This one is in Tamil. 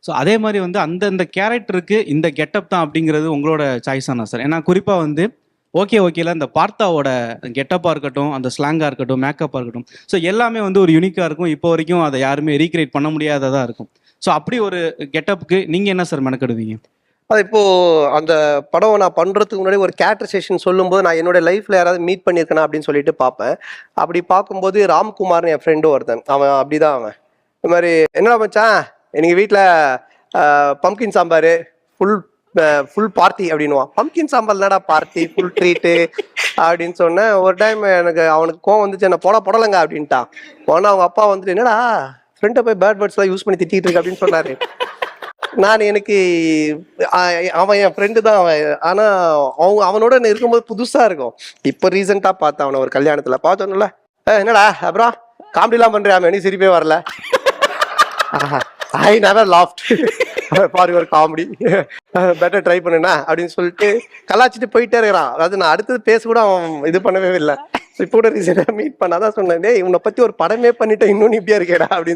ஸோ அதே மாதிரி வந்து அந்த கேரக்டருக்கு இந்த கெட்டப் தான் அப்படிங்கிறது உங்களோட சாய்ஸ் தானே சார்? ஏன்னா குறிப்பாக வந்து ஓகேல இந்த பார்த்தாவோட கெட்டப்பாக இருக்கட்டும், அந்த ஸ்லாங்காக இருக்கட்டும், மேக்கப்பாக இருக்கட்டும், ஸோ எல்லாமே வந்து ஒரு யூனிக்காக இருக்கும். இப்போ வரைக்கும் அதை யாருமே ரீக்ரியேட் பண்ண முடியாததாக இருக்கும். ஸோ அப்படி ஒரு கெட்டப்புக்கு நீங்கள் என்ன சார் மெனக்கெடுவீங்க? அது இப்போ அந்த படம் நான் பண்றதுக்கு முன்னாடி ஒரு கேரக்டரைசேஷன் சொல்லும்போது நான் என்னோட லைஃப்ல யாராவது மீட் பண்ணியிருக்கேனா அப்படின்னு சொல்லிட்டு பார்ப்பேன். அப்படி பார்க்கும்போது ராம்குமார்னு என் ஃப்ரெண்டும் ஒருத்தன். அவன் அப்படிதான் அவன். இந்த மாதிரி என்னடா மச்சான் எங்கள் வீட்டில் pumpkin sambar full full party அப்படின்னுவான். பம்கின் சாம்பார் என்னடா பார்ட்டி ஃபுல் ட்ரீட்டு அப்படின்னு சொன்னேன். ஒரு டைம் எனக்கு அவனுக்கு கோவம் வந்துச்சு, என்ன போடலங்க அப்படின்ட்டான். உடனே அவங்க அப்பா வந்துட்டு என்னடா ஃப்ரெண்டை போய் பேட் வேர்ட்ஸ்லாம் யூஸ் பண்ணி திட்டிகிட்டு இருக்கு அப்படின்னு சொன்னாரு. எனக்கு அவன் என் ஃப்ரெண்டு தான் அவன். ஆனா அவனோட இருக்கும்போது புதுசா இருக்கும். இப்போ ரீசெண்டா பார்த்தேன் அவனை ஒரு கல்யாணத்துல பார்த்தோம்ல, என்னடா அப்புறம் காமெடிலாம் பண்றியா, எனக்கு சிரிப்பே வரல. I never loft for your comedy, better try பண்ணுனா அப்படின்னு சொல்லிட்டு கலாச்சிட்டு போயிட்டே இருக்கிறான். அதாவது நான் அடுத்தது பேச கூட அவன் இது பண்ணவே இல்லை. இப்போ கூட ரீசெண்டாக மீட் பண்ணாதான் சொன்னேன், டேய் உன்னை பத்தி ஒரு படமே பண்ணிட்டேன் இன்னும் நீ இப்படியா இருக்கேடா அப்படின்னு